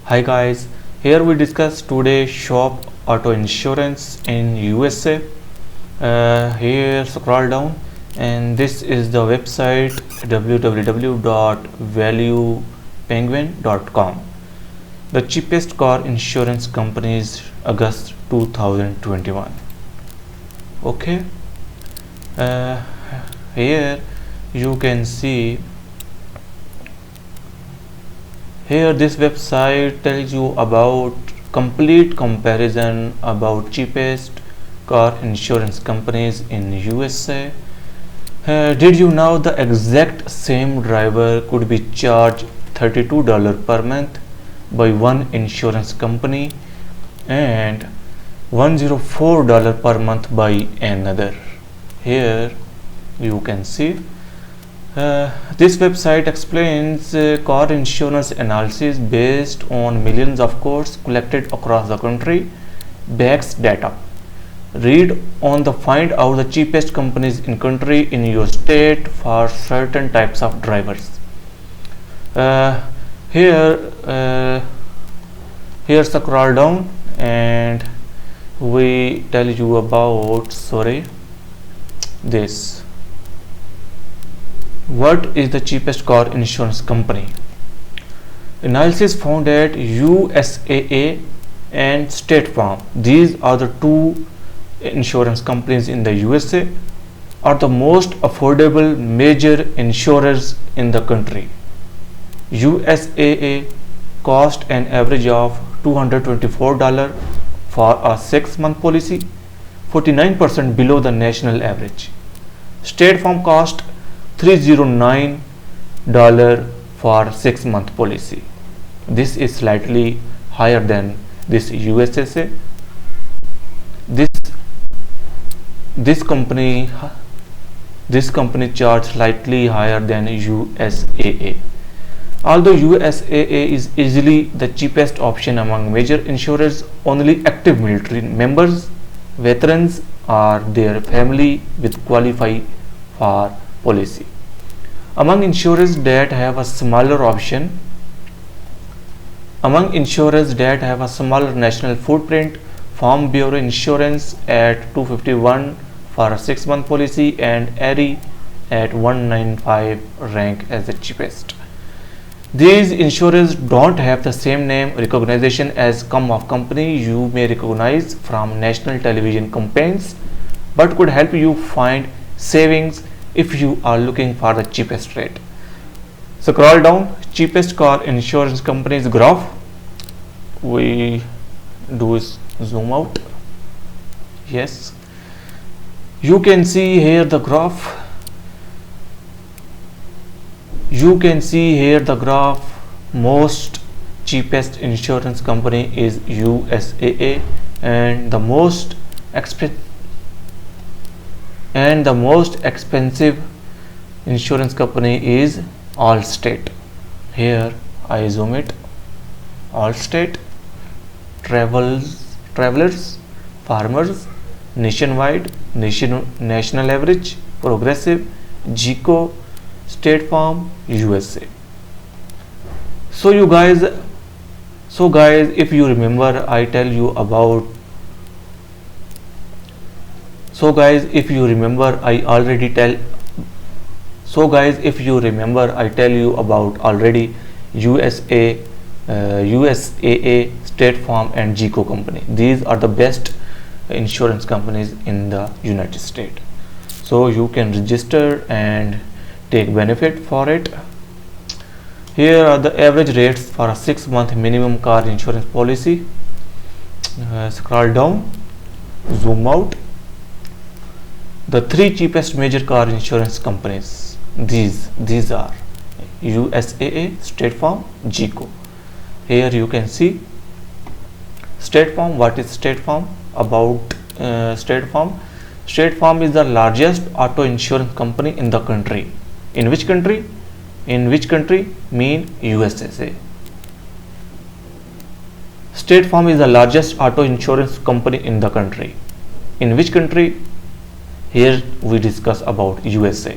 Hi guys, here we discuss today shop auto insurance in USA. Here scroll down and this is the website www.valuepenguin.com. The cheapest car insurance companies August 2021. Okay, uh, here you can see. Here this website tells you about complete comparison about cheapest car insurance companies in USA. Did you know the exact same driver could be charged $32 per month by one insurance company and $104 per month by another? Here you can see. This website explains car insurance analysis based on millions of quotes collected across the country, backs data. Read on the find out the cheapest companies in country in your state for certain types of drivers. Here scroll down and we tell you about this. What is the cheapest car insurance company? Analysis found that USAA and State Farm, these are the two insurance companies in the USA, are the most affordable major insurers in the country. USAA cost an average of $224 for a 6-month policy, 49% below the national average. State Farm cost $309 for 6-month policy. This is slightly higher than this USSA. This company charged slightly higher than USAA. Although USAA is easily the cheapest option among major insurers, only active military members, veterans, or their family will qualify for policy. Among insurers that have a smaller national footprint, Farm Bureau Insurance at $251 for a 6-month policy and Erie at $195 rank as the cheapest. These insurers don't have the same name recognition as some of company you may recognize from national television campaigns, but could help you find savings if you are looking for the cheapest rate. Scroll down, cheapest car insurance companies graph. We do is zoom out. Yes, you can see here the graph. Most cheapest insurance company is USAA and the most expensive insurance company is Allstate. Here I zoom it. Allstate, Travelers, Farmers, Nationwide, National Average, Progressive, GEICO, State Farm, USA. So guys, if you remember, I tell you about. So guys, if you remember, I tell you about already USAA, State Farm, and GEICO company. These are the best insurance companies in the United States. So you can register and take benefit for it. Here are the average rates for a 6-month minimum car insurance policy. Scroll down, zoom out. The 3 cheapest major car insurance companies, these are USAA, State Farm, GEICO. Here you can see State Farm. What is State Farm? About State Farm. State Farm is the largest auto insurance company in the country. In which country? Mean USSA. State Farm is the largest auto insurance company in the country. In which country? Here we discuss about USA.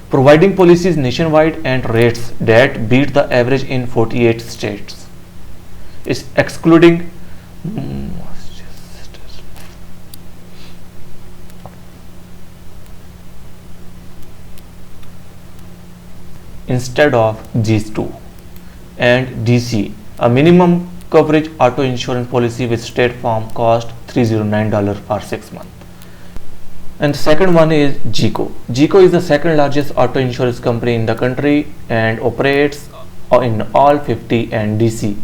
Providing policies nationwide and rates that beat the average in 48 states. is excluding instead of these two. And DC, a minimum coverage auto insurance policy with State Farm cost $309 for 6 months. And the second one is GEICO. GEICO is the second largest auto insurance company in the country and operates in all 50 and DC.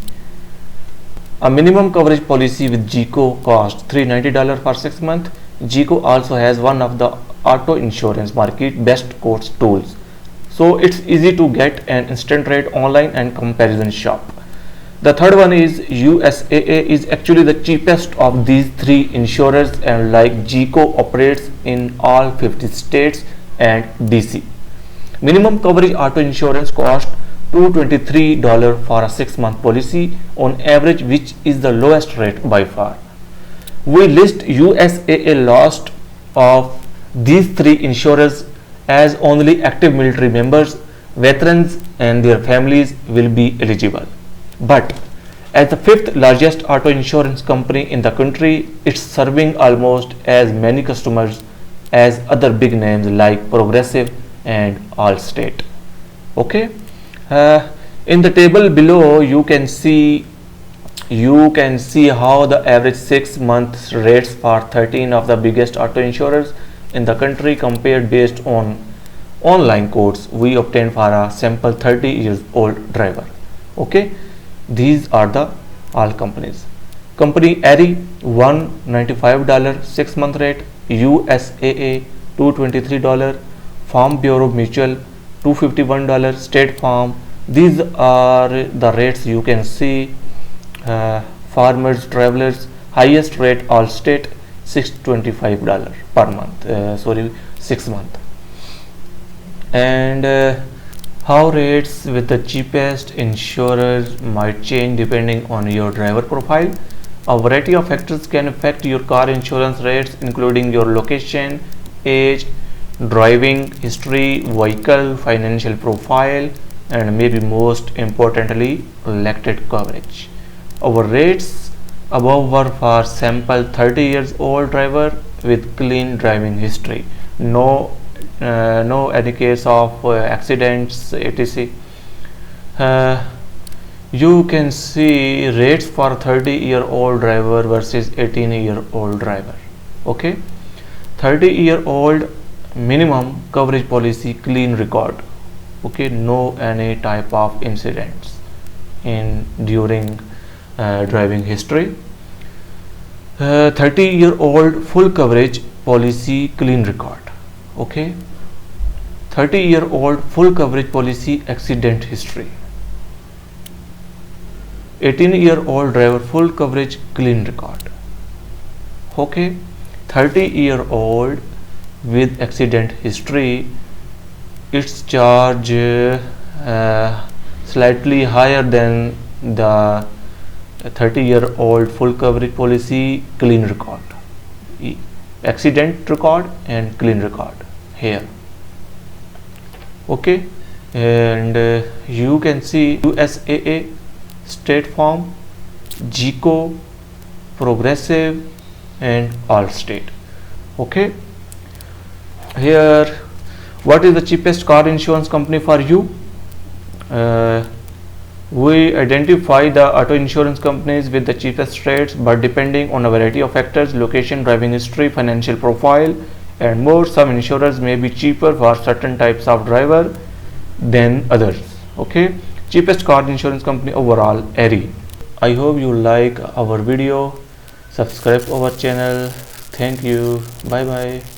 A minimum coverage policy with GEICO costs $390 for 6 months. GEICO also has one of the auto insurance market best quotes tools. So it's easy to get an instant rate online and comparison shop. The third one is USAA is actually the cheapest of these three insurers, and like GEICO operates in all 50 states and DC. Minimum coverage auto insurance cost $223 for a 6-month policy on average, which is the lowest rate by far. We list USAA list of these three insurers as only active military members, veterans and their families will be eligible. But as the fifth largest auto insurance company in the country, it's serving almost as many customers as other big names like Progressive and Allstate. Okay, in the table below you can see how the average 6 month rates for 13 of the biggest auto insurers in the country compared based on online quotes we obtained for a sample 30 years old driver. Okay, these are the all companies. Company ARI $195 6-month rate, USAA $223, Farm Bureau Mutual $251, State Farm. These are the rates you can see. Farmers Travelers highest rate Allstate $625 per month, 6 month. And how rates with the cheapest insurers might change depending on your driver profile. A variety of factors can affect your car insurance rates, including your location, age, driving history, vehicle, financial profile, and maybe most importantly, elected coverage. Our rates above were for sample 30 years old driver with clean driving history, no any case of accidents, etc. You can see rates for 30-year-old driver versus 18-year-old driver. Okay, 30-year-old minimum coverage policy, clean record. Okay, no any type of incidents in during driving history. 30-year-old full coverage policy, clean record. Okay, 30-year-old full coverage policy, accident history. 18-year-old driver full coverage, clean record. Okay, 30-year-old with accident history, its charge slightly higher than the 30-year-old full coverage policy, clean record, accident record and clean record here. Okay, and you can see USAA, State Farm, GEICO, Progressive and Allstate. Okay, here what is the cheapest car insurance company for you? We identify the auto insurance companies with the cheapest rates, but depending on a variety of factors, location, driving history, financial profile and more, some insurers may be cheaper for certain types of driver than others. Okay, cheapest car insurance company overall, ARI. I hope you like our video. Subscribe our channel. Thank you. Bye bye.